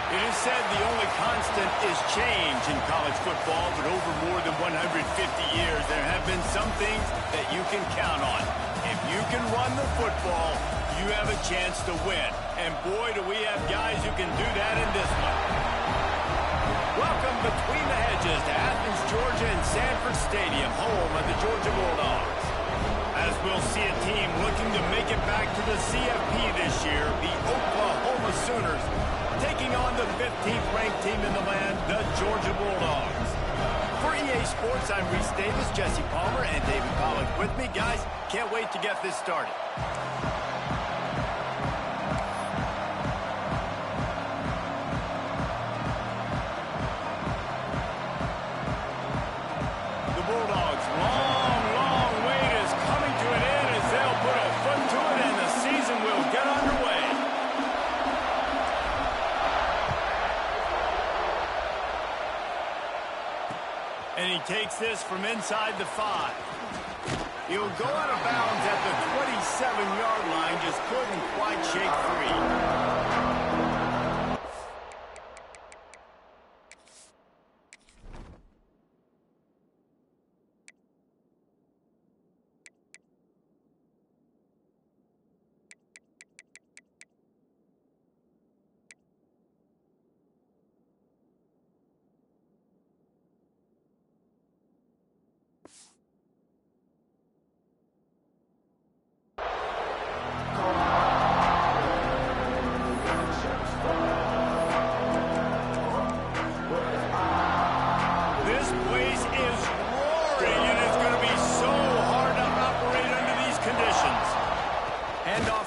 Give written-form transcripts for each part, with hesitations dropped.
It is said the only constant is change in college football, but over more than 150 years, there have been some things that you can count on. If you can run the football, you have a chance to win. And boy, do we have guys who can do that in this one. Welcome between the hedges to Athens, Georgia and Sanford Stadium, home of the Georgia Bulldogs. As we'll see a team looking to make it back to the CFP this year, the Oklahoma Sooners, taking on the 15th ranked team in the land, the Georgia Bulldogs. For EA Sports, I'm Reese Davis, Jesse Palmer, and David Pollack with me. Guys, can't wait to get this started. The Bulldogs' long wait is coming to an end as they'll put a foot to it and the season will get underway. And he takes this from inside the 5. He'll go out of bounds at the 27-yard line, just couldn't quite shake free.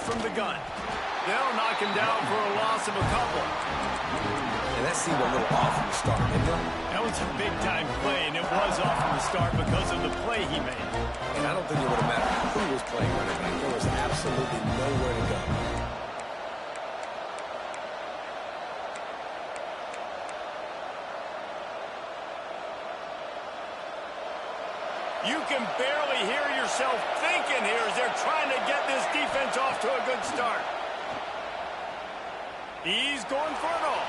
From the gun. They'll knock him down for a loss of a couple. And that seemed a little off from the start, didn't it? That was a big-time play, and it was off from the start because of the play he made. And I don't think it would have mattered who was playing running back. There was absolutely nowhere to go. You can barely hear yourself thinking here as they're trying to get this defense off to a good start. He's going for it all.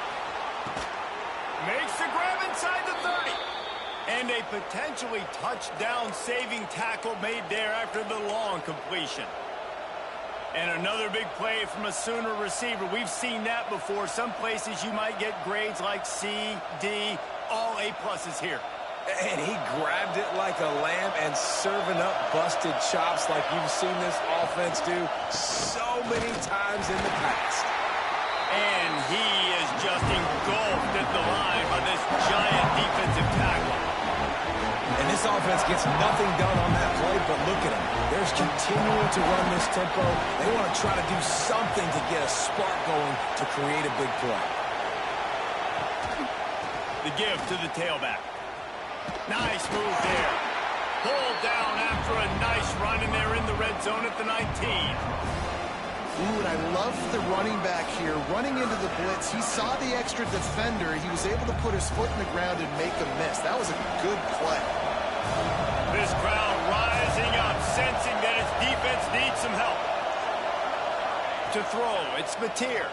Makes the grab inside the 30. And a potentially touchdown-saving tackle made there after the long completion. And another big play from a Sooner receiver. We've seen that before. Some places you might get grades like C, D, all A-pluses here. And he grabbed it like a lamb and serving up busted chops like you've seen this offense do so many times in the past. And he is just engulfed at the line by this giant defensive tackle. And this offense gets nothing done on that play, but look at him. They're continuing to run this tempo. They want to try to do something to get a spark going to create a big play. The give to the tailback. Nice move there. Pulled down after a nice run, and they're in the red zone at the 19. Ooh, and I love the running back here. Running into the blitz, he saw the extra defender. He was able to put his foot in the ground and make a miss. That was a good play. This crowd rising up, sensing that its defense needs some help. To throw, it's Meee. Here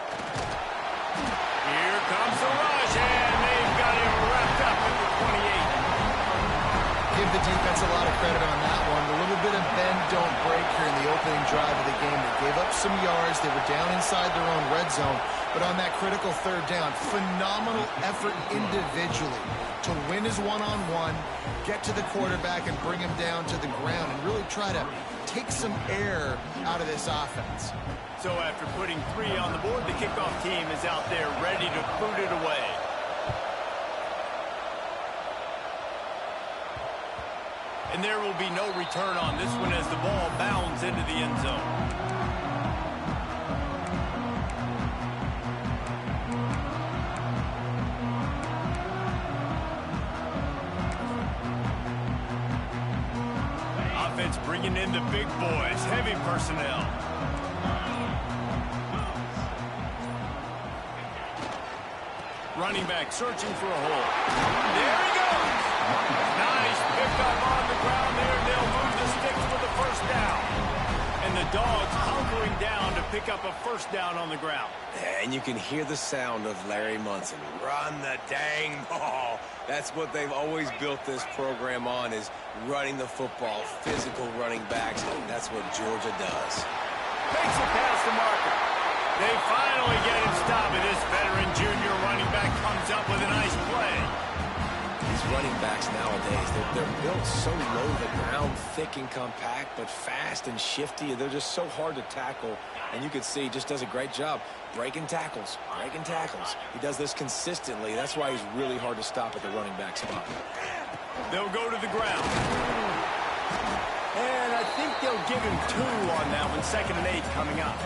comes the rush, and they've got him wrapped up at the 28. Give the defense a lot of credit on that one. A little bit of bend, don't break here in the opening drive of the game. They gave up some yards. They were down inside their own red zone. But on that critical third down, phenomenal effort individually to win his one-on-one, get to the quarterback and bring him down to the ground and really try to take some air out of this offense. So after putting 3 on the board, the kickoff team is out there ready to boot it away. And there will be no return on this one as the ball bounds into the end zone. Offense bringing in the big boys, heavy personnel. Running back searching for a hole. There he goes. Nice pickup on the ground there. They'll move the sticks for the first down. And the Dogs hunkering down to pick up a first down on the ground. And you can hear the sound of Larry Munson. Run the dang ball. That's what they've always built this program on, is running the football, physical running backs. That's what Georgia does. Makes it past the marker. They finally get him stopped, and this veteran junior running back comes up with a nice play. These running backs nowadays, they're built so low to the ground, thick and compact, but fast and shifty. They're just so hard to tackle. And you can see he just does a great job breaking tackles, breaking tackles. He does this consistently. That's why he's really hard to stop at the running back spot. They'll go to the ground. And I think they'll give him 2 on that one. 2nd and 8 coming up.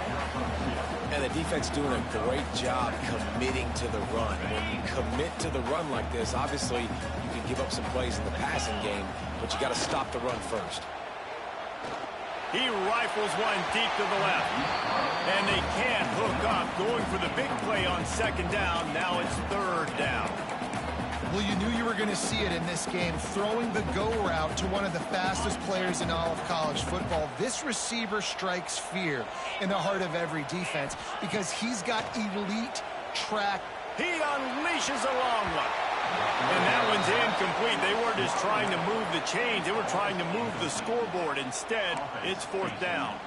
And the defense doing a great job committing to the run. When you commit to the run like this, obviously you can give up some plays in the passing game, but you got to stop the run first. He rifles one deep to the left. And they can't hook up. Going for the big play on 2nd down. Now it's 3rd down. Well, you knew you were going to see it in this game, throwing the go route to one of the fastest players in all of college football. This receiver strikes fear in the heart of every defense because he's got elite track. He unleashes a long one. And that one's incomplete. They weren't just trying to move the chains. They were trying to move the scoreboard. Instead, it's 4th down.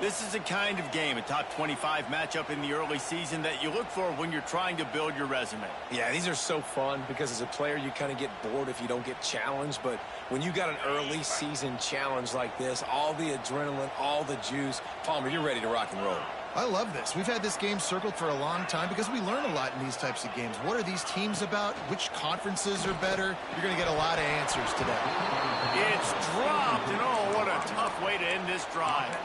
This is the kind of game, a top 25 matchup in the early season, that you look for when you're trying to build your resume. Yeah, these are so fun because as a player, you kind of get bored if you don't get challenged. But when you got an early season challenge like this, all the adrenaline, all the juice, Palmer, you're ready to rock and roll. I love this. We've had this game circled for a long time because we learn a lot in these types of games. What are these teams about? Which conferences are better? You're going to get a lot of answers today. It's dropped, and oh, what a tough way to end this drive.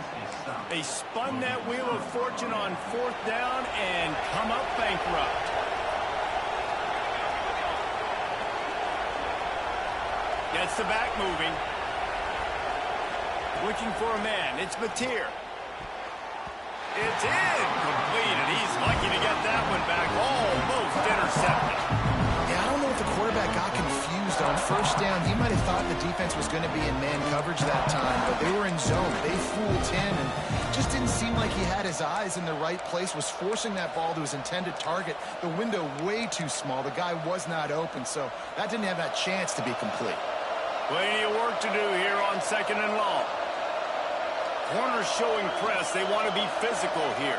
They spun that wheel of fortune on 4th down and come up bankrupt. Gets the back moving. Looking for a man. It's Meee. It's incomplete, and he's lucky to get that one back. Almost intercepted. Yeah, I don't know if the quarterback got confused on 1st down. He might have thought the defense was going to be in man coverage that time, but they were in zone. They fooled him, and just didn't seem like he had his eyes in the right place, was forcing that ball to his intended target. The window way too small. The guy was not open, so that didn't have that chance to be complete. Plenty of work to do here on 2nd and long. Corners showing press. They want to be physical here.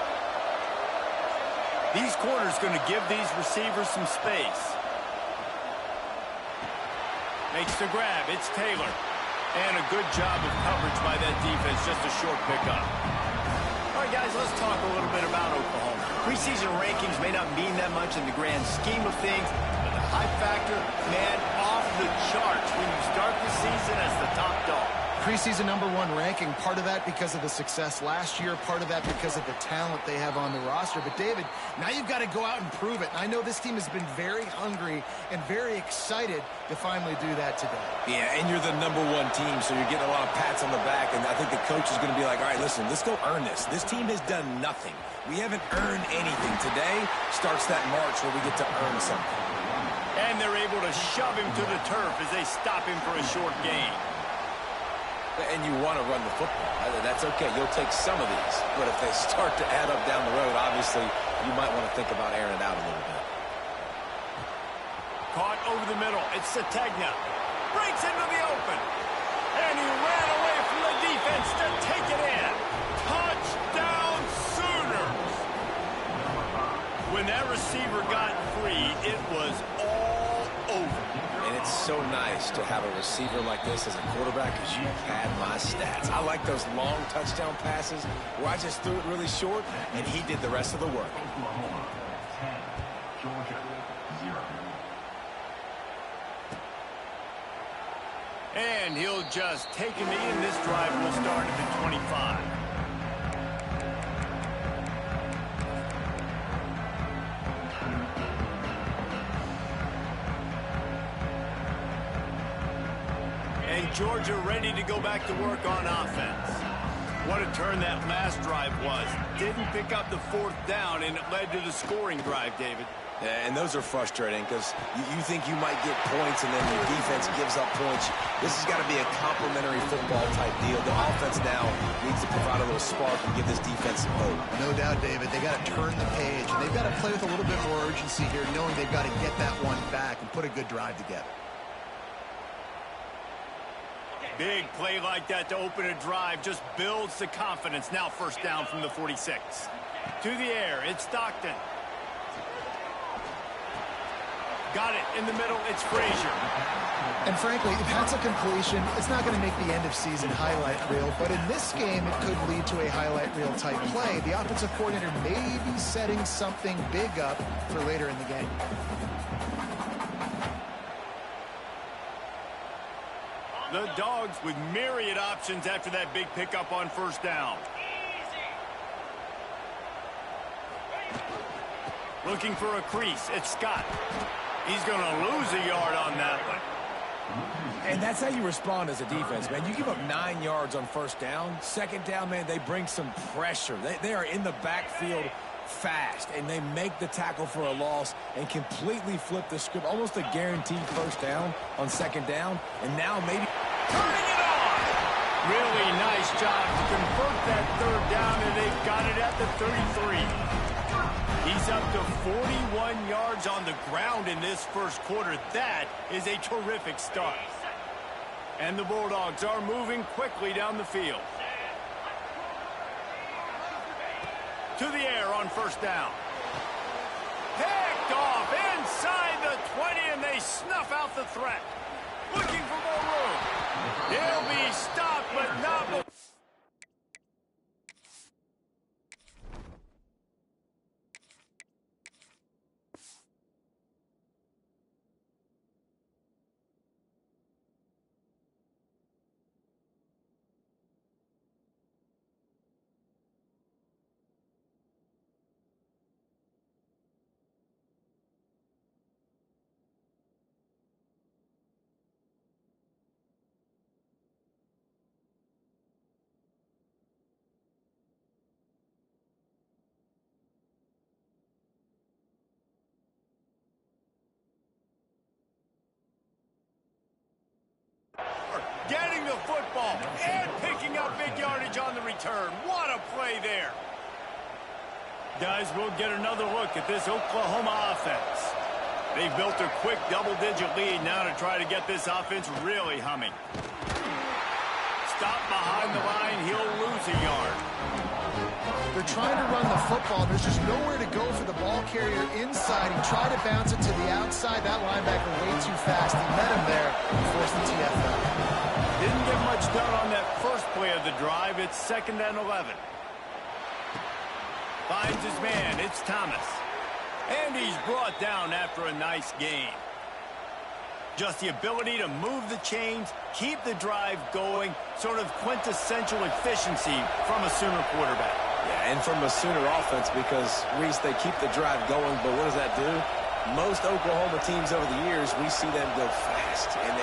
These corners going to give these receivers some space. Makes the grab. It's Taylor. And a good job of coverage by that defense. Just a short pickup. All right, guys, let's talk a little bit about Oklahoma. Preseason rankings may not mean that much in the grand scheme of things, but the hype factor, man, off the charts when you start the season as the top dog. Preseason #1 ranking, part of that because of the success last year, part of that because of the talent they have on the roster. But, David, now you've got to go out and prove it. And I know this team has been very hungry and very excited to finally do that today. Yeah, and you're the #1 team, so you're getting a lot of pats on the back. And I think the coach is going to be like, all right, listen, let's go earn this. This team has done nothing. We haven't earned anything. Today starts that march where we get to earn something. And they're able to shove him to the turf as they stop him for a short gain. And you want to run the football. That's okay. You'll take some of these. But if they start to add up down the road, obviously, you might want to think about airing it out a little bit. Caught over the middle. It's Sategna. Breaks into the open. And he ran away from the defense to take it in. Touchdown Sooners. When that receiver got free, it was all over. And it's so nice to have a receiver like this as a quarterback because you pad my stats. I like those long touchdown passes where I just threw it really short and he did the rest of the work. And he'll just take a knee, and this drive will start at the 25. And Georgia ready to go back to work on offense. What a turn that last drive was. Didn't pick up the 4th down, and it led to the scoring drive, David. Yeah, and those are frustrating because you think you might get points and then your defense gives up points. This has got to be a complementary football type deal. The offense now needs to provide a little spark and give this defense some hope. No doubt, David. They got to turn the page, and they've got to play with a little bit more urgency here, knowing they've got to get that one back and put a good drive together. Big play like that to open a drive just builds the confidence. Now first down from the 46. To the air, it's Stockton. Got it in the middle, it's Frazier. And frankly, if that's a completion, it's not going to make the end-of-season highlight reel, but in this game, it could lead to a highlight reel type play. The offensive coordinator may be setting something big up for later in the game. The Dogs with myriad options after that big pickup on first down. Looking for a crease, it's Scott. He's going to lose a yard on that one. And that's how you respond as a defense, man. You give up 9 yards on first down. Second down, man, they bring some pressure. They are in the backfield fast, and they make the tackle for a loss and completely flip the script. Almost a guaranteed first down on second down. And now maybe turning it on. Really nice job to convert that third down, and they've got it at the 33. He's up to 41 yards on the ground in this first quarter. That is a terrific start. And the Bulldogs are moving quickly down the field. To the air on first down. Picked off inside the 20, and they snuff out the threat. Looking for more room. He'll be stopped, but not... Getting the football and picking up big yardage on the return. What a play there. Guys, we'll get another look at this Oklahoma offense. They've built a quick double-digit lead now to try to get this offense really humming. Stop behind the line, he'll lose a yard. They're trying to run the football. There's just nowhere to go for the ball carrier inside. He tried to bounce it to the outside. That linebacker way too fast. He met him there and forced the TFL. Didn't get much done on that first play of the drive. It's 2nd and 11. Finds his man. It's Thomas. And he's brought down after a nice gain. Just the ability to move the chains, keep the drive going, sort of quintessential efficiency from a Sooner quarterback. Yeah, and from a Sooner offense because, Reese, they keep the drive going, but what does that do? Most Oklahoma teams over the years, we see them go fast, and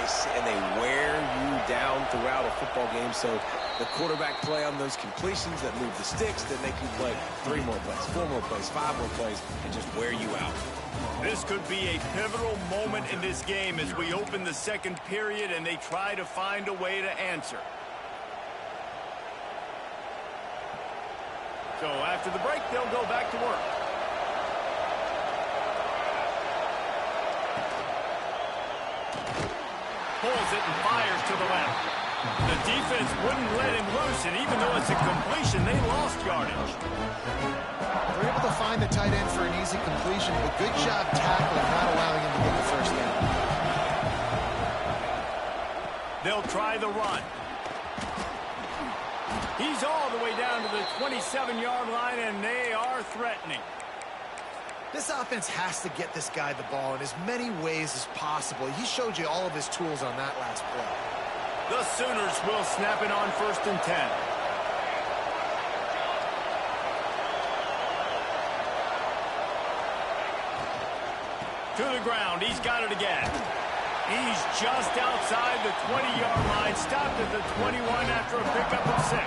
they wear you down throughout a football game. So the quarterback play on those completions that move the sticks that make you play 3 more plays, 4 more plays, 5 more plays, and just wear you out. This could be a pivotal moment in this game as we open the second period and they try to find a way to answer. So after the break, they'll go back to work. Pulls it and fires to the left. The defense wouldn't let him loose, and even though it's a completion, they lost yardage. They're able to find the tight end for an easy completion, but good job tackling, not allowing him to get the first down. They'll try the run. He's all the way down to the 27-yard line, and they are threatening. This offense has to get this guy the ball in as many ways as possible. He showed you all of his tools on that last play. The Sooners will snap it on 1st and 10. To the ground, he's got it again. He's just outside the 20-yard line, stopped at the 21 after a pickup of 6.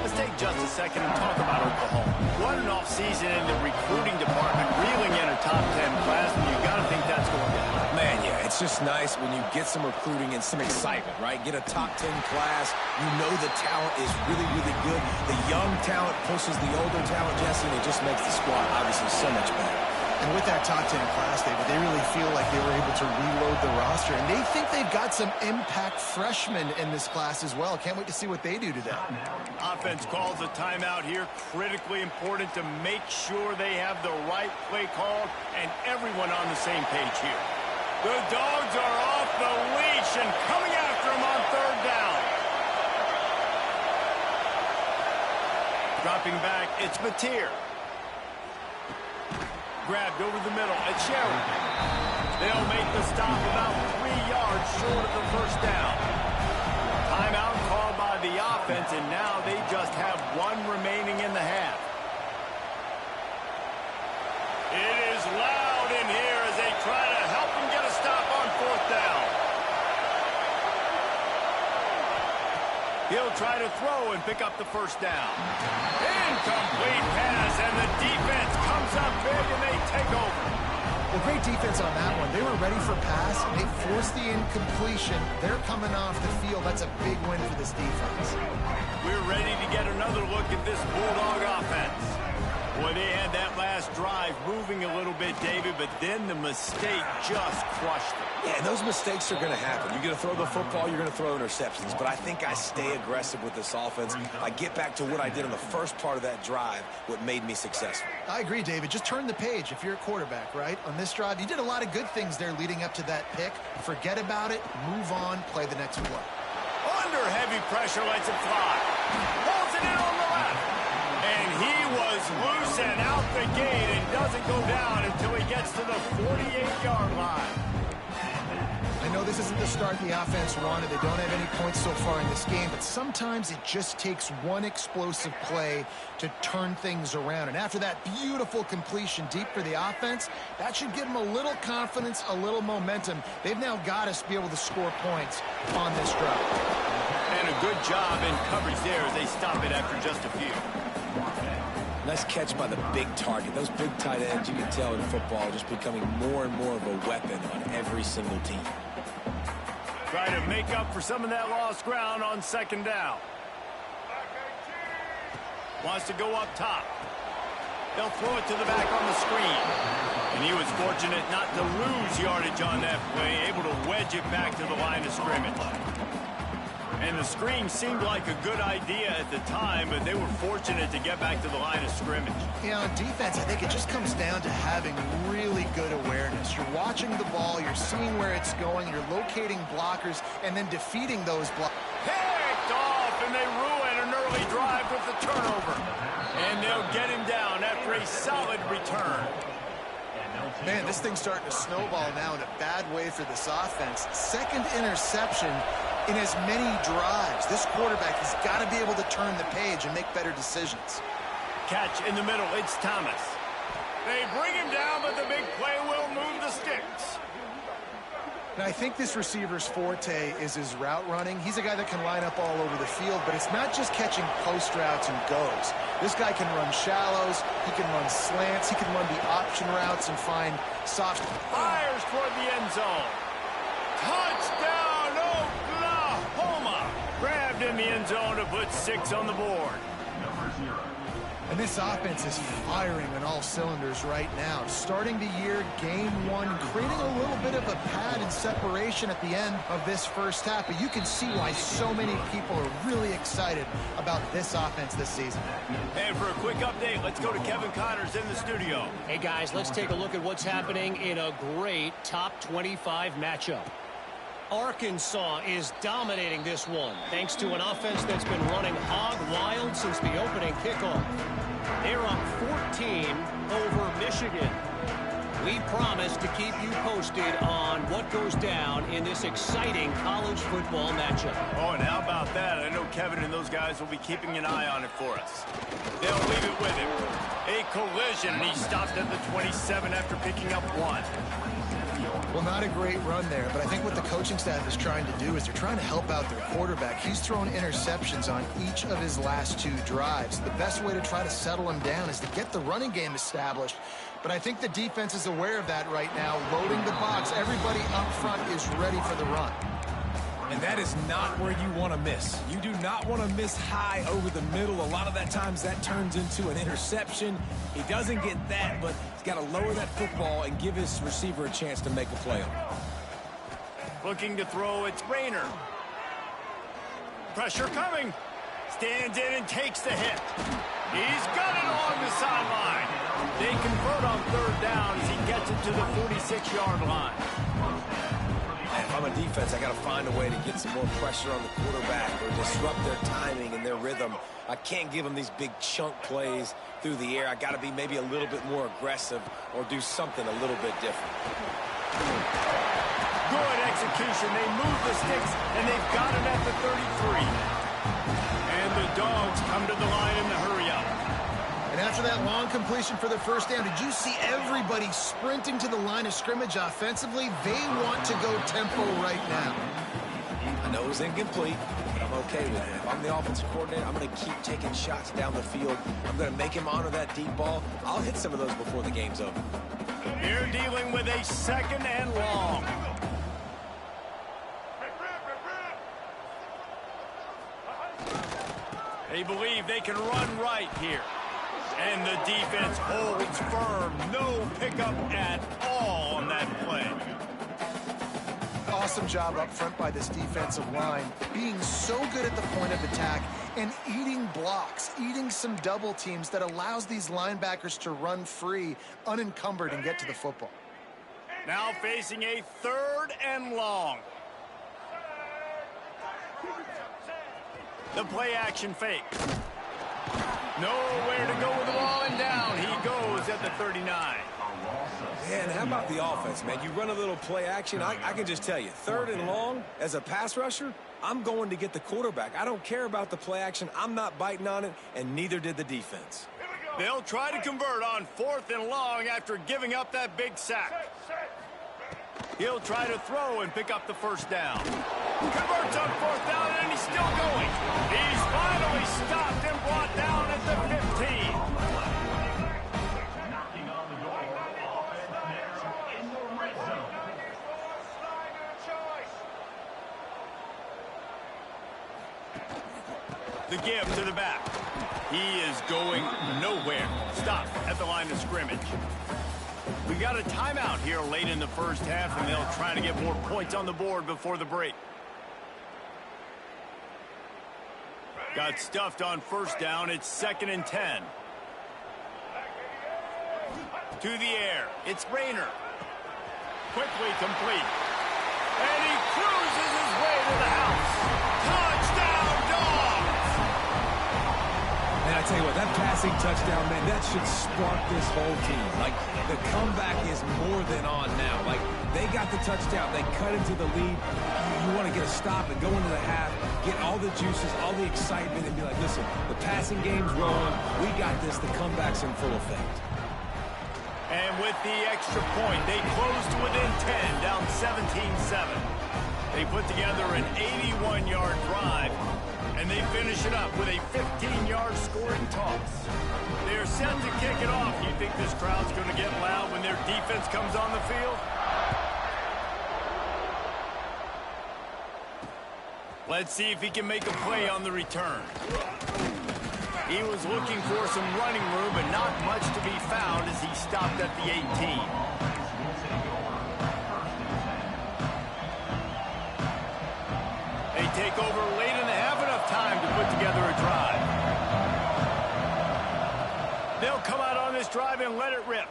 Let's take just a second and talk about Oklahoma. What an offseason in the recruiting department, reeling in a top 10 class, and you got to think that's going down. Man, yeah, it's just nice when you get some recruiting and some excitement, right? Get a top 10 class. You know the talent is really, really good. The young talent pushes the older talent, Jesse, and it just makes the squad obviously so much better. And with that top 10 class, David, they really feel like they were able to reload the roster. And they think they've got some impact freshmen in this class as well. Can't wait to see what they do today. Offense calls a timeout here. Critically important to make sure they have the right play called and everyone on the same page here. The Dogs are off the leash and coming after him on third down. Dropping back, it's Meee. Grabbed over the middle. It's Sherry. They'll make the stop about 3 yards short of the first down. Timeout called by the offense, and now they just have one remaining in the half. It is loud in here as they try to help them get a stop on fourth down. He'll try to throw and pick up the first down. Incomplete pass, and the defense comes up big, and they take over. Well, great defense on that one. They were ready for pass. They forced the incompletion. They're coming off the field. That's a big win for this defense. We're ready to get another look at this Bulldog offense. Boy, they had that last drive moving a little bit, David, but then the mistake just crushed them. Yeah, and those mistakes are going to happen. You're going to throw the football, you're going to throw interceptions. But I think I stay aggressive with this offense. I get back to what I did on the first part of that drive, what made me successful. I agree, David. Just turn the page if you're a quarterback, right? On this drive, you did a lot of good things there leading up to that pick. Forget about it, move on, play the next play. Under heavy pressure, lets it fly. Pulls it in on the left. And he was loose and out the gate and doesn't go down until he gets to the 48-yard line. I know this isn't the start the offense wanted. They don't have any points so far in this game, but sometimes it just takes one explosive play to turn things around. And after that beautiful completion deep for the offense, that should give them a little confidence, a little momentum. They've now got us to be able to score points on this drive. And a good job in coverage there as they stop it after just a few. Nice catch by the big target. Those big tight ends, you can tell in football, just becoming more and more of a weapon on every single team. Try to make up for some of that lost ground on second down. Wants to go up top. They'll throw it to the back on the screen. And he was fortunate not to lose yardage on that play, able to wedge it back to the line of scrimmage. And the screen seemed like a good idea at the time, but they were fortunate to get back to the line of scrimmage. Yeah, on defense, I think it just comes down to having really good awareness. You're watching the ball, you're seeing where it's going, you're locating blockers, and then defeating those blockers. Picked off, and they ruin an early drive with the turnover. And they'll get him down after a solid return. Man, this thing's starting to snowball now in a bad way for this offense. Second interception in as many drives. This quarterback has got to be able to turn the page and make better decisions. Catch in the middle, it's Thomas. They bring him down, but the big play will move the sticks. And I think this receiver's forte is his route running. He's a guy that can line up all over the field, but it's not just catching post routes and goes. This guy can run shallows, he can run slants, he can run the option routes and find soft. Fires toward the end zone. Touchdown, Oklahoma! Grabbed in the end zone to put 6 on the board. And this offense is firing on all cylinders right now. Starting the year, game one, creating a little bit of a pad and separation at the end of this first half. But you can see why so many people are really excited about this offense this season. And for a quick update, let's go to Kevin Connors in the studio. Hey, guys, let's take a look at what's happening in a great top 25 matchup. Arkansas is dominating this one, thanks to an offense that's been running hog wild since the opening kickoff. They're up 14 over Michigan. We promise to keep you posted on what goes down in this exciting college football matchup. Oh, and how about that? I know Kevin and those guys will be keeping an eye on it for us. They'll leave it with him. A collision, and he stopped at the 27 after picking up 1. Well, not a great run there, but I think what the coaching staff is trying to do is they're trying to help out their quarterback. He's thrown interceptions on each of his last 2 drives. The best way to try to settle him down is to get the running game established. But I think the defense is aware of that right now, loading the box. Everybody up front is ready for the run. And that is not where you want to miss. You do not want to miss high over the middle. A lot of that times that turns into an interception. He doesn't get that, but he's got to lower that football and give his receiver a chance to make a play on it. Looking to throw, it's Rayner. Pressure coming. Stands in and takes the hit. He's got it along the sideline. They convert on 3rd down as he gets it to the 46-yard line. If I'm a defense, I got to find a way to get some more pressure on the quarterback or disrupt their timing and their rhythm. I can't give them these big chunk plays through the air. I got to be maybe a little bit more aggressive or do something a little bit different. Good execution. They move the sticks, and they've got it at the 33. And the Dogs come to the line in the hurry up. And after that long completion for the 1st down, did you see everybody sprinting to the line of scrimmage offensively? They want to go tempo right now. I know it was incomplete, but I'm okay with it. If I'm the offensive coordinator, I'm going to keep taking shots down the field. I'm going to make him honor that deep ball. I'll hit some of those before the game's over. They're dealing with a 2nd and long. They believe they can run right here. And the defense holds firm. No pickup at all on that play. Awesome job up front by this defensive line, being so good at the point of attack and eating blocks, eating some double teams that allows these linebackers to run free, unencumbered, and get to the football. Now facing a 3rd and long. The play action fake. Nowhere to go with the ball, and down he goes at the 39. Man, how about the offense, man? You run a little play action. I can just tell you, 3rd and long, as a pass rusher, I'm going to get the quarterback. I don't care about the play action. I'm not biting on it, and neither did the defense. They'll try to convert on 4th and long after giving up that big sack. He'll try to throw and pick up the 1st down. Converts on 4th down, and he's still going. He's finally stopped and brought down at the 15. The give to the back. He is going nowhere. Stop at the line of scrimmage. We got a timeout here late in the 1st half, and they'll try to get more points on the board before the break. Got stuffed on 1st down. It's 2nd and 10. To the air. It's Rayner. Quickly complete. And he cruises his way to the house. Touchdown, Dogs! And I tell you what, that passing touchdown, man, that should spark this whole team. Like, the comeback is more than on now. Like, they got the touchdown. They cut into the lead. You want to get a stop and go into the half, get all the juices, all the excitement, and be like, listen, the passing game's rolling. We got this. The comeback's in full effect. And with the extra point, they close to within 10, down 17-7. They put together an 81-yard drive, and they finish it up with a 15-yard scoring toss. They're set to kick it off. You think this crowd's going to get loud when their defense comes on the field? Let's see if he can make a play on the return. He was looking for some running room, but not much to be found as he stopped at the 18. They take over late in the half, enough time to put together a drive. They'll come out on this drive and let it rip.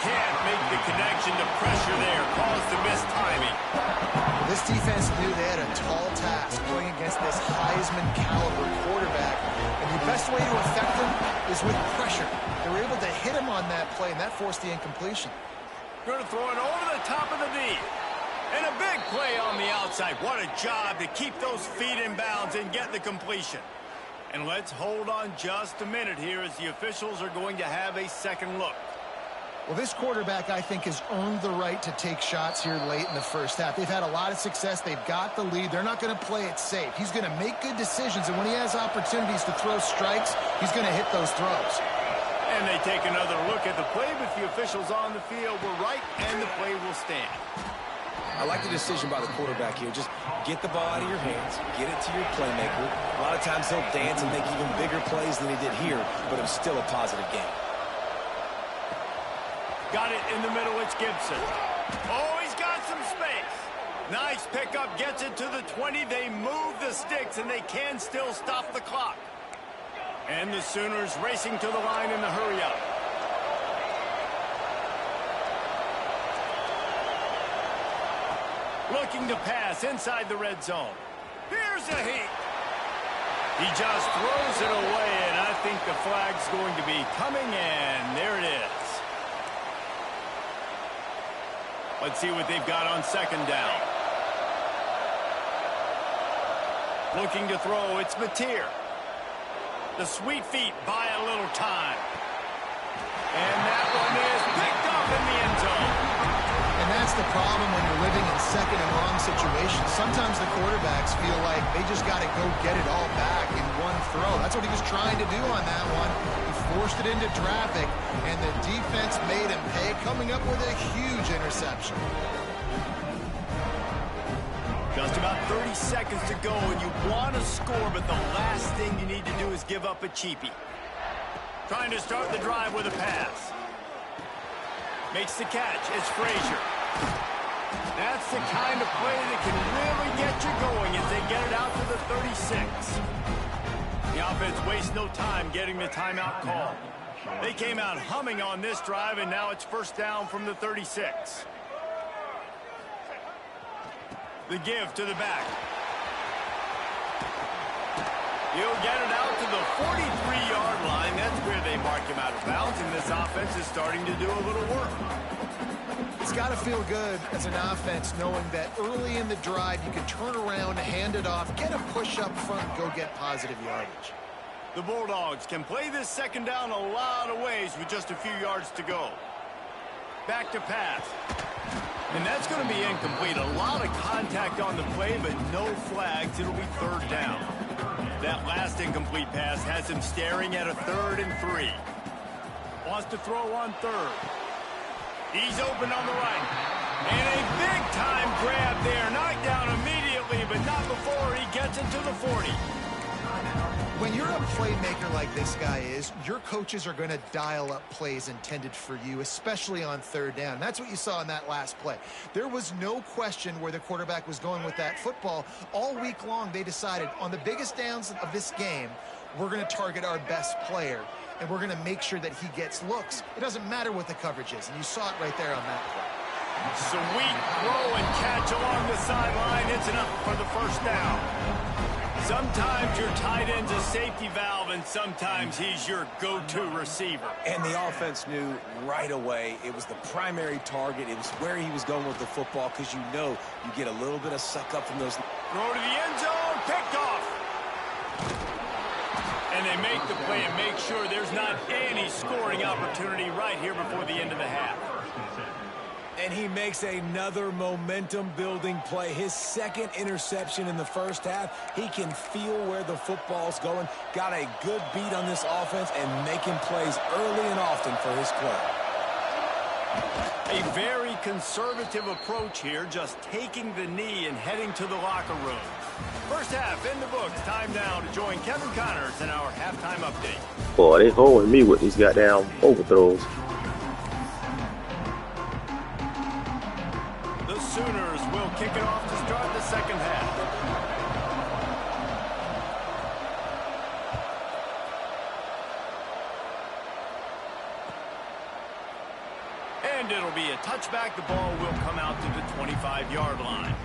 Can't make the connection to pressure there. Caused the missed timing. This defense knew they had a tall task going against this Heisman caliber quarterback, and the best way to affect them is with pressure. They were able to hit him on that play, and that forced the incompletion. Going to throw it over the top of the knee. And a big play on the outside. What a job to keep those feet in bounds and get the completion. And let's hold on just a minute here as the officials are going to have a second look. Well, this quarterback, I think, has earned the right to take shots here late in the first half. They've had a lot of success. They've got the lead. They're not going to play it safe. He's going to make good decisions, and when he has opportunities to throw strikes, he's going to hit those throws. And they take another look at the play, but the officials on the field were right, and the play will stand. I like the decision by the quarterback here. Just get the ball out of your hands, get it to your playmaker. A lot of times he'll dance and make even bigger plays than he did here, but it was still a positive game. Got it in the middle, it's Gibson. Oh, he's got some space. Nice pickup, gets it to the 20. They move the sticks, and they can still stop the clock. And the Sooners racing to the line in the hurry-up. Looking to pass inside the red zone. Here's a heat. He just throws it away, and I think the flag's going to be coming, and there it is. Let's see what they've got on second down. Looking to throw, it's Meee. The sweet feet buy a little time. And that one is picked up in the end zone. And that's the problem when you're living in second and long situations. Sometimes the quarterbacks feel like they just got to go get it all back in one throw. That's what he was trying to do on that one. He forced it into traffic, and the defense made him pay, coming up with a huge interception. Just about 30 seconds to go, and you want to score, but the last thing you need to do is give up a cheapie. Trying to start the drive with a pass. Makes the catch. It's Frazier. That's the kind of play that can really get you going as they get it out to the 36. The offense wastes no time getting the timeout call. They came out humming on this drive, and now it's first down from the 36. The give to the back. He'll get it out to the 43-yard line. That's where they mark him out of bounds, and this offense is starting to do a little work. It's got to feel good as an offense knowing that early in the drive you can turn around, hand it off, get a push up front, and go get positive yardage. The Bulldogs can play this second down a lot of ways with just a few yards to go. Back to pass. And that's going to be incomplete. A lot of contact on the play, but no flags. It'll be third down. That last incomplete pass has him staring at a 3rd and 3. Wants to throw on third. He's open on the right. And a big-time grab there. Knocked down immediately, but not before he gets it to the 40. When you're a playmaker like this guy is, your coaches are going to dial up plays intended for you, especially on third down. That's what you saw in that last play. There was no question where the quarterback was going with that football. All week long, they decided on the biggest downs of this game, we're going to target our best player, and we're going to make sure that he gets looks. It doesn't matter what the coverage is, and you saw it right there on that play. Sweet throw and catch along the sideline. It's enough for the first down. Sometimes your tight end's a safety valve, and sometimes he's your go-to receiver. And the offense knew right away it was the primary target. It was where he was going with the football, because you know you get a little bit of suck up from those. Throw to the end zone, picked off. And they make the play and make sure there's not any scoring opportunity right here before the end of the half. And he makes another momentum-building play. His second interception in the first half. He can feel where the football's going. Got a good beat on this offense and making plays early and often for his club. A very conservative approach here, just taking the knee and heading to the locker room. First half in the books. Time now to join Kevin Connors in our halftime update. Boy, they holding me with these goddamn overthrows. The Sooners will kick it off to start the second half. And it'll be a touchback. The ball will come out to the 25-yard line.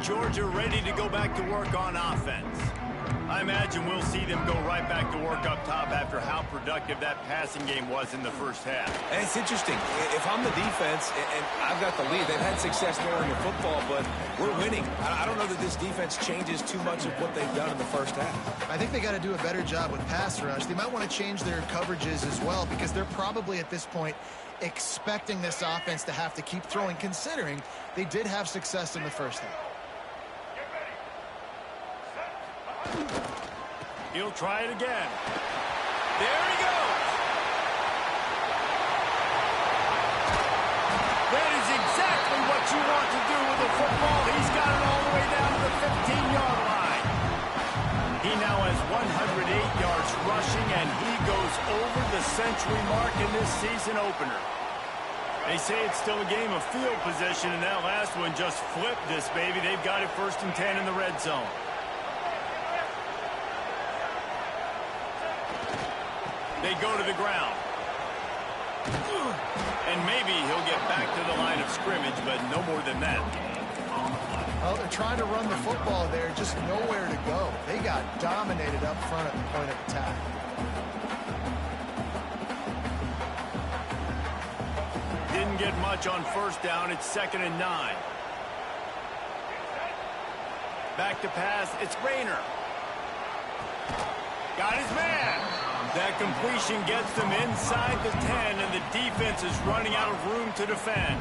Georgia ready to go back to work on offense. I imagine we'll see them go right back to work up top after how productive that passing game was in the first half. And it's interesting. If I'm the defense and I've got the lead, they've had success throwing the football, but we're winning. I don't know that this defense changes too much of what they've done in the first half. I think they got to do a better job with pass rush. They might want to change their coverages as well because they're probably at this point expecting this offense to have to keep throwing, considering they did have success in the first half. He'll try it again. There he goes. That is exactly what you want to do with a football. He's got it all the way down to the 15-yard line. He now has 108 yards rushing, and he goes over the century mark in this season opener. They say it's still a game of field position, and that last one just flipped this baby. They've got it 1st and 10 in the red zone. They go to the ground. And maybe he'll get back to the line of scrimmage, but no more than that. Well, they're trying to run the football there, just nowhere to go. They got dominated up front at the point of attack. Didn't get much on 1st down. It's 2nd and 9. Back to pass. It's Rayner. Got his man. That completion gets them inside the 10, and the defense is running out of room to defend.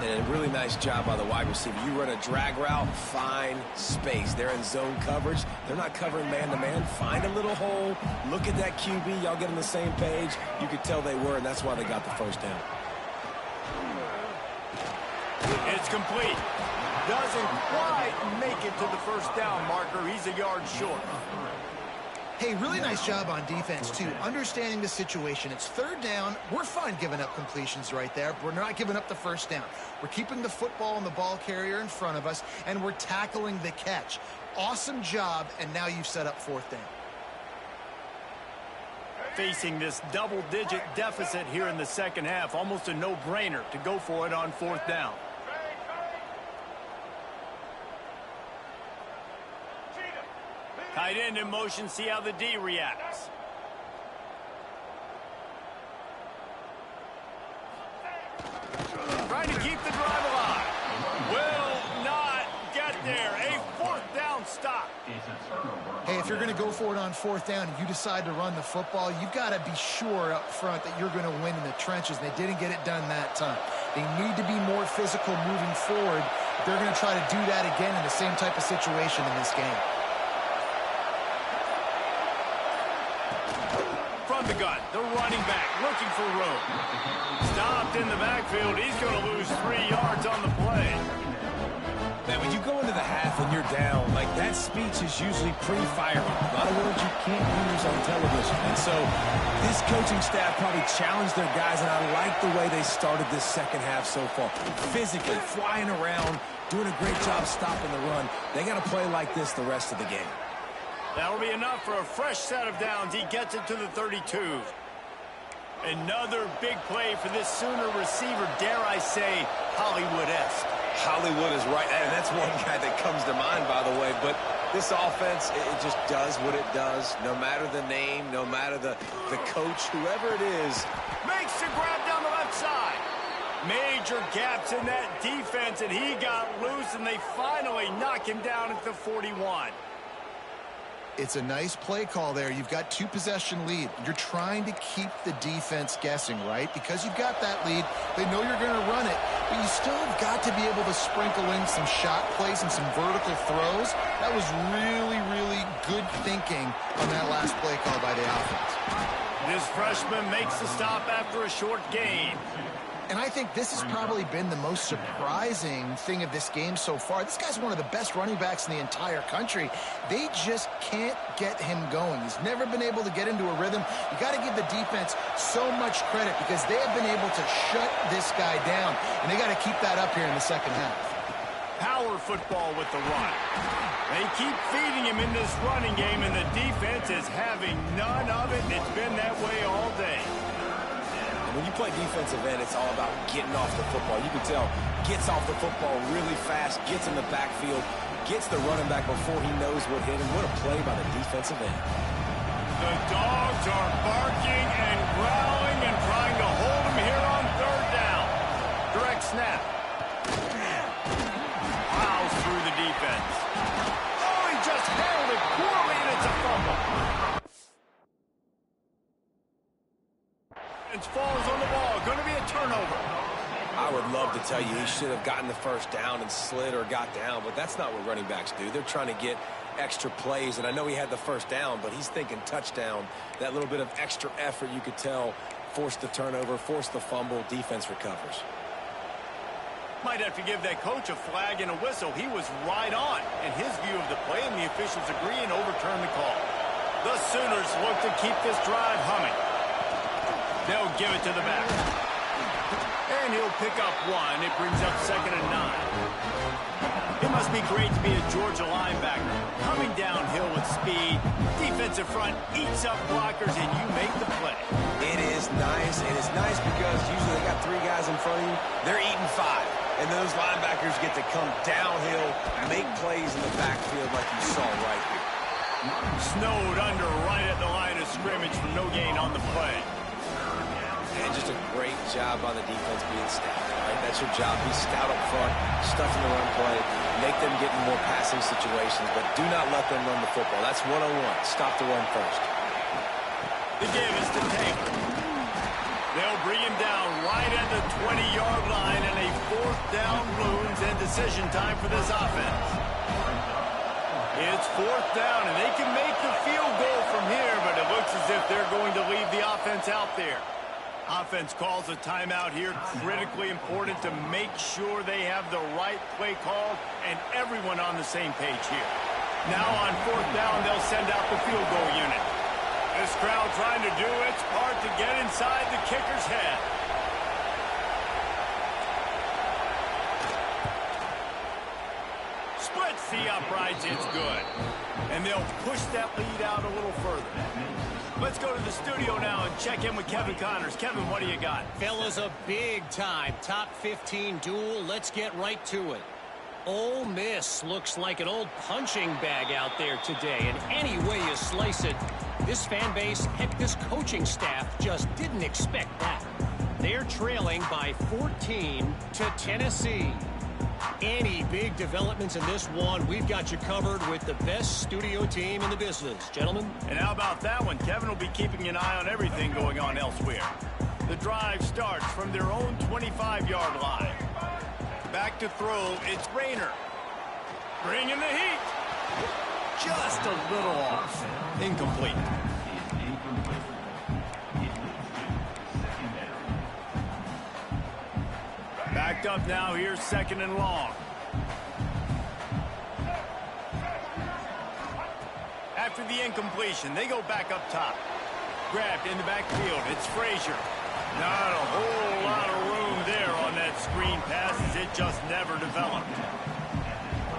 And a really nice job by the wide receiver. You run a drag route, find space. They're in zone coverage. They're not covering man-to-man. Find a little hole. Look at that QB. Y'all get on the same page. You could tell they were, and that's why they got the 1st down. It's complete. Doesn't quite make it to the 1st down marker. He's a yard short. Hey, really nice job on defense, too. Understanding the situation. It's 3rd down. We're fine giving up completions right there, but we're not giving up the 1st down. We're keeping the football and the ball carrier in front of us, and we're tackling the catch. Awesome job, and now you've set up 4th down. Facing this double-digit deficit here in the 2nd half, almost a no-brainer to go for it on 4th down. Tight end in motion, see how the D reacts. Trying to keep the drive alive. Will not get there. A 4th down stop. Hey, if you're going to go for it on 4th down and you decide to run the football, you've got to be sure up front that you're going to win in the trenches. They didn't get it done that time. They need to be more physical moving forward. They're going to try to do that again in the same type of situation in this game. From the gun, the running back looking for room. Stopped in the backfield. He's going to lose 3 yards on the play. Man, when you go into the half and you're down, like that speech is usually pretty fiery. A lot of words you can't use on television. And so this coaching staff probably challenged their guys, and I like the way they started this 2nd half so far. Physically, flying around, doing a great job stopping the run. They got to play like this the rest of the game. That'll be enough for a fresh set of downs. He gets it to the 32. Another big play for this Sooner receiver, dare I say, Hollywood-esque. Hollywood is right, and that's one guy that comes to mind, by the way. But this offense, it just does what it does. No matter the name, no matter the coach, whoever it is. Makes the grab down the left side. Major gaps in that defense, and he got loose, and they finally knock him down at the 41. It's a nice play call there. You've got 2-possession lead. You're trying to keep the defense guessing, right? Because you've got that lead. They know you're going to run it, but you still have got to be able to sprinkle in some shot plays and some vertical throws. That was really, really good thinking on that last play call by the offense. This freshman makes the stop after a short gain. And I think this has probably been the most surprising thing of this game so far. This guy's one of the best running backs in the entire country. They just can't get him going. He's never been able to get into a rhythm. You got to give the defense so much credit because they have been able to shut this guy down. And they got to keep that up here in the 2nd half. Power football with the run. They keep feeding him in this running game, and the defense is having none of it. It's been that way all day. When you play defensive end, it's all about getting off the football. You can tell, gets off the football really fast, gets in the backfield, gets the running back before he knows what hit him. What a play by the defensive end. The dogs are barking and growling and trying to hold him here on third down. Direct snap. Plows through the defense. Oh, he just handled it poorly, and it's a fumble. It falls on the ball. Going to be a turnover. I would love to tell you he should have gotten the first down and slid or got down, but that's not what running backs do. They're trying to get extra plays, and I know he had the first down, but he's thinking touchdown. That little bit of extra effort, you could tell, forced the turnover, forced the fumble, defense recovers. Might have to give that coach a flag and a whistle. He was right on in his view of the play, and the officials agree and overturn the call. The Sooners look to keep this drive humming. They'll give it to the back. And he'll pick up one. It brings up 2nd and 9. It must be great to be a Georgia linebacker. Coming downhill with speed. Defensive front eats up blockers, and you make the play. It is nice, and it's nice because usually they got 3 guys in front of you. They're eating 5. And those linebackers get to come downhill, make plays in the backfield like you saw right here. Snowed under right at the line of scrimmage for no gain on the play. And just a great job by the defense being stout. Right? That's your job. Be stout up front, stuffing the run play, make them get in more passing situations, but do not let them run the football. That's 101. Stop the run first. The give is to Taylor. They'll bring him down right at the 20-yard line, and a 4th down looms and decision time for this offense. It's 4th down, and they can make the field goal from here, but it looks as if they're going to leave the offense out there. Offense calls a timeout here. Critically important to make sure they have the right play called and everyone on the same page here. Now on 4th down, they'll send out the field goal unit. This crowd trying to do its part to get inside the kicker's head. Splits the uprights. It's good. And they'll push that lead out a little further. Let's go to the studio now and check in with Kevin Connors. Kevin, what do you got? Fellas, a big-time top 15 duel. Let's get right to it. Ole Miss looks like an old punching bag out there today. And any way you slice it, this fan base, heck, this coaching staff just didn't expect that. They're trailing by 14 to Tennessee. Any big developments in this one, we've got you covered with the best studio team in the business. Gentlemen? And how about that one? Kevin will be keeping an eye on everything going on elsewhere. The drive starts from their own 25-yard line. Back to throw, it's Rayner. Bringing the heat. Just a little off. Incomplete. Backed up now, here's 2nd and long. After the incompletion, they go back up top. Grabbed in the backfield, it's Frazier. Not a whole lot of room there on that screen pass as it just never developed.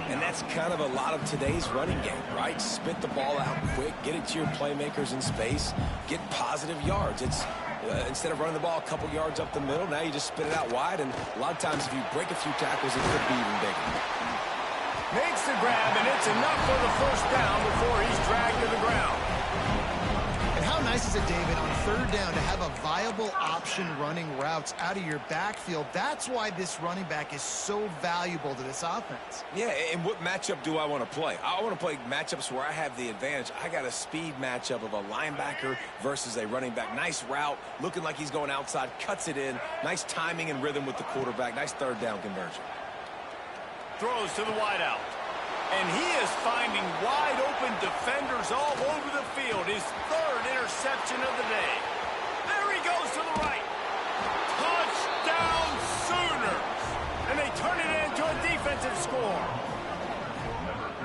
And that's kind of a lot of today's running game, right? Spit the ball out quick, get it to your playmakers in space, get positive yards. It's instead of running the ball a couple yards up the middle, now you just spit it out wide, and a lot of times if you break a few tackles, it could be even bigger. Makes the grab, and it's enough for the 1st down before he's dragged to the ground. And how nice is it, David, on 3rd down to have a viable option running routes out of your backfield? That's why this running back is so valuable to this offense. Yeah, and what matchup do I want to play? I want to play matchups where I have the advantage. I got a speed matchup of a linebacker versus a running back. Nice route, looking like he's going outside, cuts it in. Nice timing and rhythm with the quarterback. Nice 3rd down conversion. Throws to the wideout. And he is finding wide-open defenders all over the field. His 3rd interception of the day. There he goes to the right. Touchdown Sooners! And they turn it into a defensive score.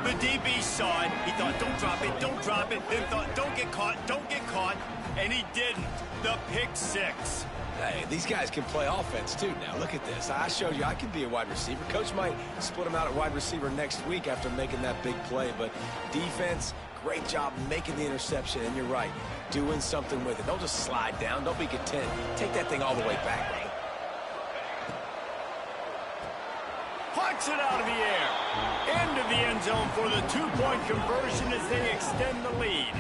The DB saw it. He thought, don't drop it, don't drop it. Then thought, don't get caught. And he didn't. The pick 6. Hey, these guys can play offense, too. Now, look at this. I showed you I could be a wide receiver. Coach might split him out at wide receiver next week after making that big play. But defense, great job making the interception, and you're right, doing something with it. Don't just slide down. Don't be content. Take that thing all the way back, brother. Punts it out of the air. Into the end zone for the two-point conversion as they extend the lead.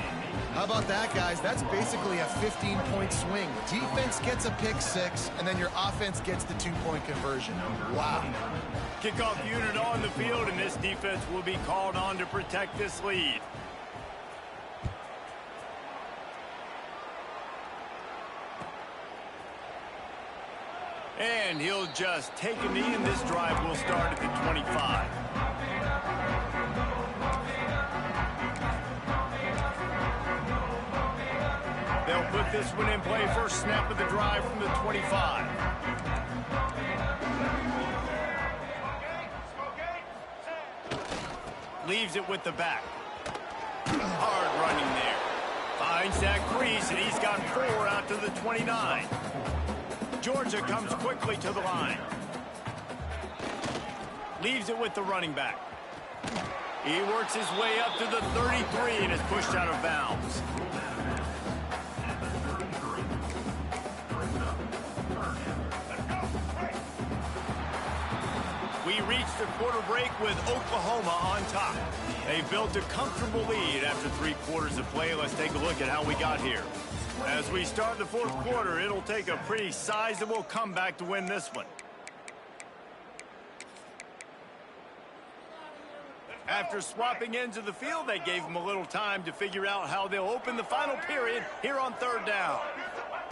How about that, guys? That's basically a 15-point swing. Defense gets a pick six, and then your offense gets the two-point conversion. Wow. Kickoff unit on the field, and this defense will be called on to protect this lead. And he'll just take a knee, and this drive will start at the 25. They'll put this one in play. First snap of the drive from the 25. Leaves it with the back. Hard running there. Finds that crease, and he's got 4 out to the 29. Georgia comes quickly to the line. Leaves it with the running back. He works his way up to the 33 and is pushed out of bounds. We reach the quarter break with Oklahoma on top. They built a comfortable lead after 3 quarters of play. Let's take a look at how we got here. As we start the fourth quarter, it'll take a pretty sizable comeback to win this one. After swapping ends of the field, they gave them a little time to figure out how they'll open the final period here on third down.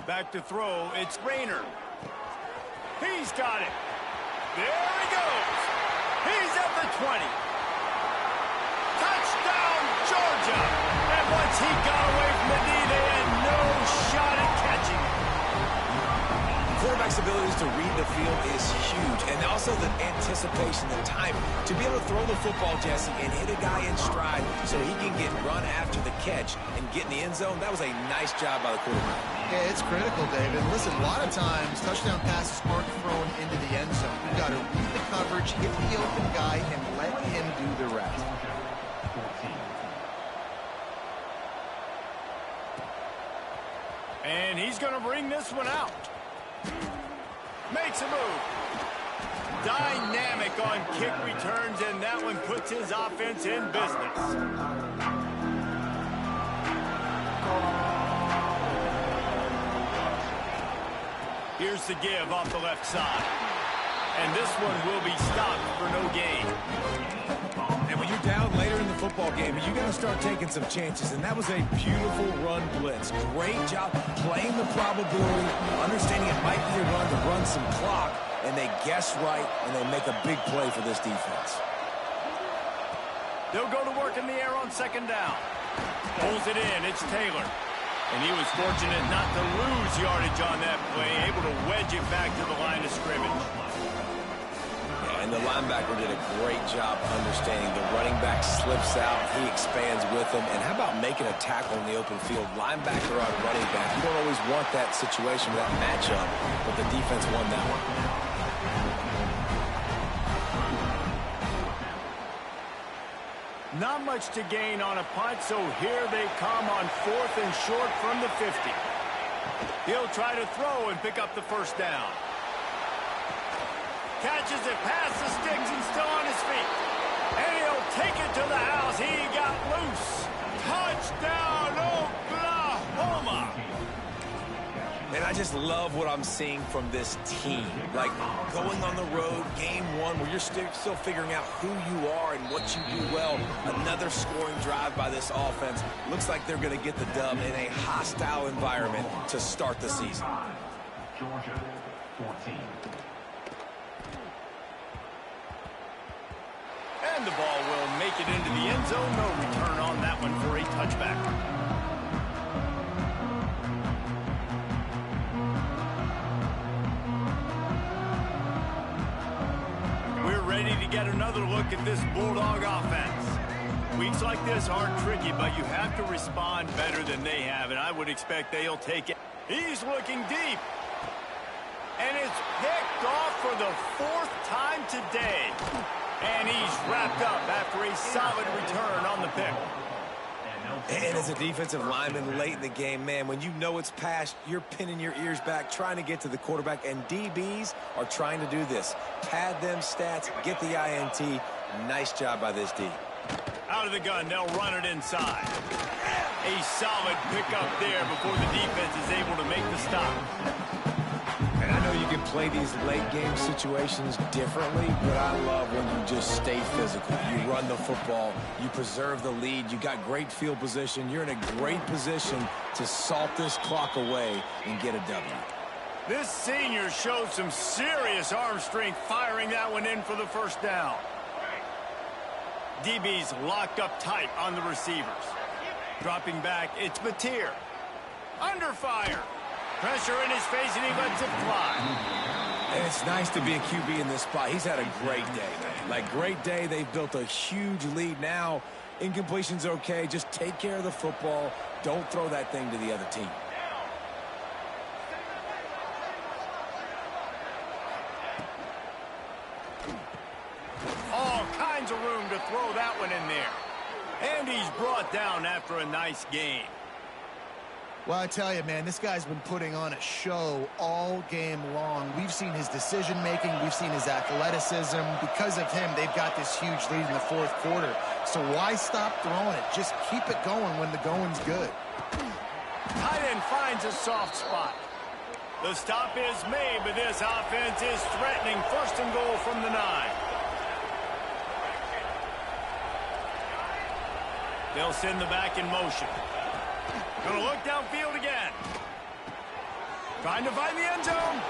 Back to throw, it's Rayner. He's got it. There he goes. He's at the 20. Touchdown, Georgia. And once he got away from the knee, they had no shot at catching it. Quarterback's abilities to read the field is huge, and also the anticipation, the timing. To be able to throw the football, Jesse, and hit a guy in stride so he can get run after the catch and get in the end zone, that was a nice job by the quarterback. Yeah, it's critical, David. Listen, a lot of times, touchdown passes aren't thrown into the end zone. You've got to read the coverage, hit the open guy, and let him do the rest. And he's going to bring this one out. Makes a move. Dynamic on kick returns, and that one puts his offense in business. Here's the give off the left side. And this one will be stopped for no gain. And when you're down later in the football game, you got to start taking some chances. And that was a beautiful run blitz. Great job playing the probability, understanding it might be a run to run some clock, and they guess right, and they make a big play for this defense. They'll go to work in the air on second down. Pulls it in. It's Taylor. And he was fortunate not to lose yardage on that play, able to wedge it back to the line of scrimmage. And the linebacker did a great job understanding. The running back slips out. He expands with him. And how about making a tackle in the open field? Linebacker on running back. You don't always want that situation, that matchup, but the defense won that one. Not much to gain on a punt, so here they come on 4th and short from the 50. He'll try to throw and pick up the first down. Catches it past the sticks and still on his feet. And he'll take it to the house. He got loose. Touchdown, Oklahoma. And I just love what I'm seeing from this team. Like going on the road, game one, where you're still figuring out who you are and what you do well. Another scoring drive by this offense. Looks like they're going to get the dub in a hostile environment to start the season. Georgia 14. And the ball will make it into the end zone. No return on that one for a touchback. We're ready to get another look at this Bulldog offense. Weeks like this aren't tricky, but you have to respond better than they have, and I would expect they'll take it. He's looking deep. And it's picked off for the 4th time today. And he's wrapped up after a solid return on the pick. And as a defensive lineman late in the game, man, when you know it's past, you're pinning your ears back, trying to get to the quarterback, and DBs are trying to do this. Pad them stats, get the INT. Nice job by this D. Out of the gun, they'll run it inside. A solid pickup there before the defense is able to make the stop. And I know you can play these late game situations differently, but I love when you just stay physical. You run the football, you preserve the lead, you got great field position, you're in a great position to salt this clock away and get a W. This senior showed some serious arm strength firing that one in for the first down. DB's locked up tight on the receivers. Dropping back, it's Meee. Under fire. Pressure in his face, and he lets it fly. And it's nice to be a QB in this spot. He's had a great day, man. Like, great day. They've built a huge lead now. Incompletion's okay. Just take care of the football. Don't throw that thing to the other team. All kinds of room to throw that one in there. And he's brought down after a nice game. Well, I tell you, man, this guy's been putting on a show all game long. We've seen his decision-making. We've seen his athleticism. Because of him, they've got this huge lead in the fourth quarter. So why stop throwing it? Just keep it going when the going's good. Tight end finds a soft spot. The stop is made, but this offense is threatening. First and goal from the 9. They'll send the back in motion. Gonna look downfield again. Trying to find the end zone.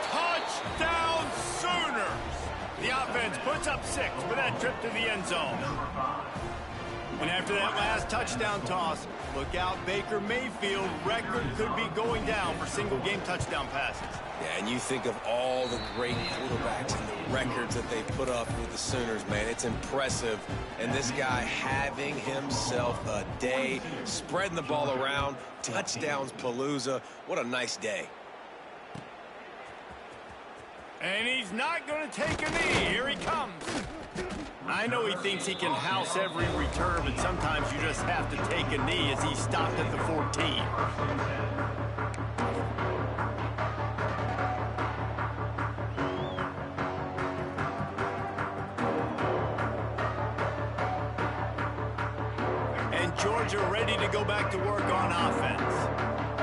Touchdown Sooners! The offense puts up 6 for that trip to the end zone. And after that last touchdown toss, look out, Baker Mayfield record could be going down for single-game touchdown passes. Yeah, and you think of all the great quarterbacks and the records that they put up with the Sooners, man. It's impressive. And this guy having himself a day, spreading the ball around, touchdowns palooza. What a nice day. And he's not going to take a knee. Here he comes. I know he thinks he can house every return, but sometimes you just have to take a knee as he stopped at the 14. Georgia ready to go back to work on offense.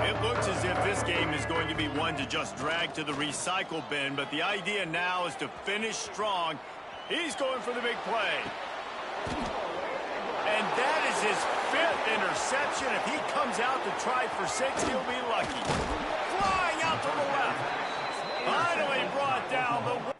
It looks as if this game is going to be one to just drag to the recycle bin, but the idea now is to finish strong. He's going for the big play. And that is his 5th interception. If he comes out to try for 6, he'll be lucky. Flying out to the left. Finally brought down the...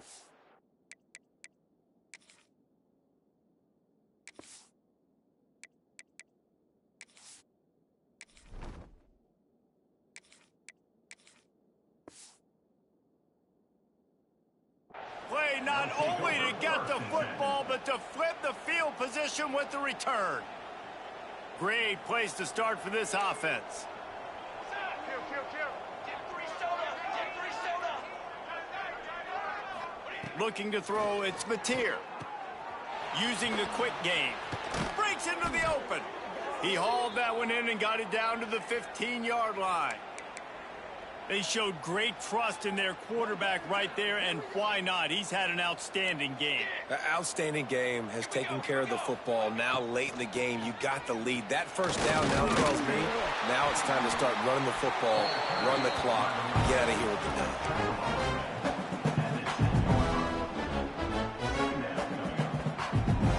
Play not only to get the football, but to flip the field position with the return. Great place to start for this offense. Looking to throw, it's Meee. Using the quick game. Breaks into the open. He hauled that one in and got it down to the 15-yard line. They showed great trust in their quarterback right there, and why not? He's had an outstanding game. An outstanding game, has taken care of the football. Now late in the game, you got the lead. That first down now tells me now it's time to start running the football, run the clock, get out of here with the dub.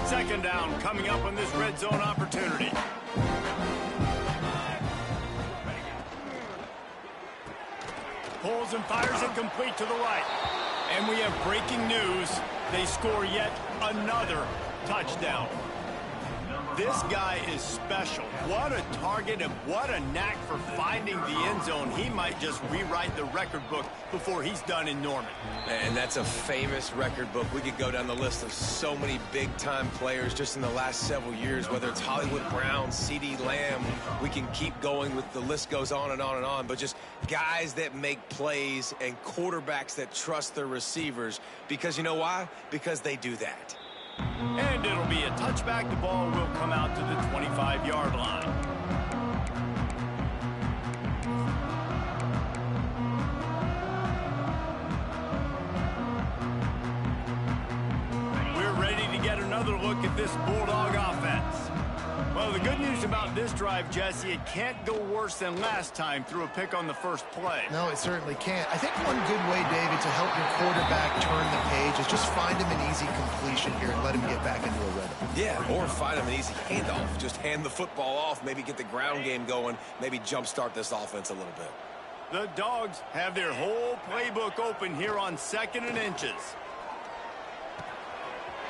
Second down coming up on this red zone opportunity. Pulls and fires it complete to the right. And we have breaking news. They score yet another touchdown. This guy is special. What a target and what a knack for finding the end zone. He might just rewrite the record book before he's done in Norman. And that's a famous record book. We could go down the list of so many big-time players just in the last several years, whether it's Hollywood Brown, C.D. Lamb. We can keep going with the list goes on and on and on, but just guys that make plays and quarterbacks that trust their receivers. Because you know why? Because they do that. And it'll be a touchback. The ball will come out to the 25-yard line. We're ready to get another look at this Bulldog offense. Well, the good news about this drive, Jesse, it can't go worse than last time through a pick on the first play. No, it certainly can't. I think one good way, David, to help your quarterback turn the page is just find him an easy completion here and let him get back into a rhythm. Yeah, or find him an easy handoff. Just hand the football off, maybe get the ground game going, maybe jumpstart this offense a little bit. The Dogs have their whole playbook open here on 2nd and inches.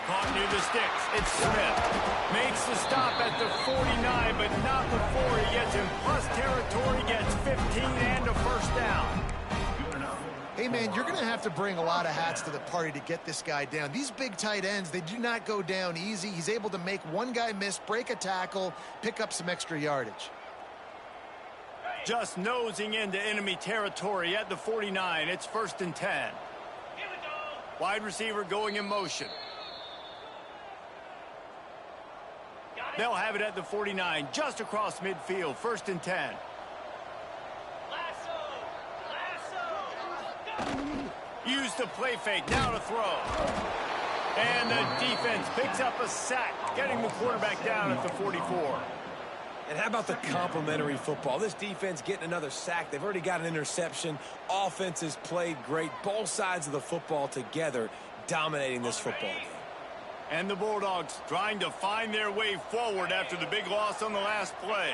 Caught near the sticks. It's Smith. Makes the stop at the 49, but not before he gets in plus territory, gets 15 and a first down. Hey, man, you're going to have to bring a lot of hats to the party to get this guy down. These big tight ends, they do not go down easy. He's able to make one guy miss, break a tackle, pick up some extra yardage. Just nosing into enemy territory at the 49. It's 1st and 10. Wide receiver going in motion. They'll have it at the 49, just across midfield, 1st and 10. Use the play fake, now to throw. And the defense picks up a sack, getting the quarterback down at the 44. And how about the complimentary football? This defense getting another sack. They've already got an interception. Offense has played great. Both sides of the football together, dominating this football game. And the Bulldogs trying to find their way forward after the big loss on the last play.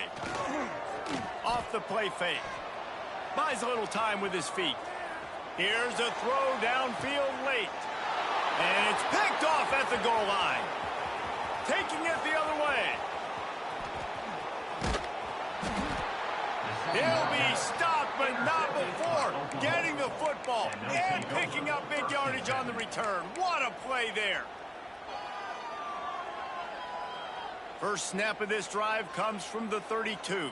Off the play fake. Buys a little time with his feet. Here's a throw downfield late. And it's picked off at the goal line. Taking it the other way. He'll be stopped, but not before getting the football and picking up big yardage on the return. What a play there. First snap of this drive comes from the 32.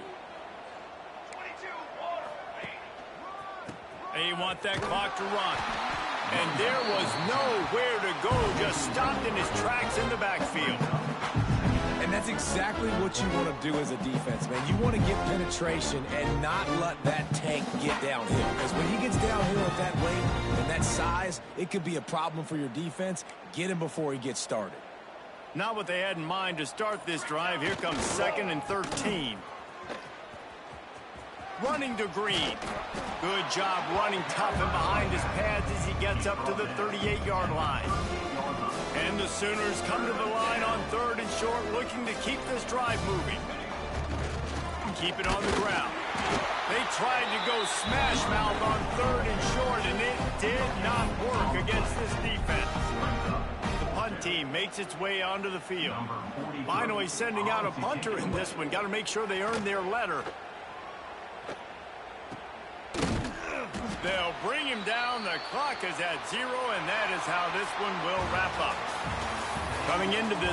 They want that clock to run. And there was nowhere to go, just stopped in his tracks in the backfield. And that's exactly what you want to do as a defense, man. You want to get penetration and not let that tank get downhill. Because when he gets downhill at that weight and that size, it could be a problem for your defense. Get him before he gets started. Not what they had in mind to start this drive. Here comes 2nd and 13. Running to Green. Good job running tough and behind his pads as he gets up to the 38-yard line. And the Sooners come to the line on 3rd and short, looking to keep this drive moving. Keep it on the ground. They tried to go smash mouth on 3rd and short, and it did not work against this defense. The punt team makes its way onto the field. Finally sending out a punter in this one. Got to make sure they earn their letter. They'll bring him down. The clock is at 0, and that is how this one will wrap up. Coming into this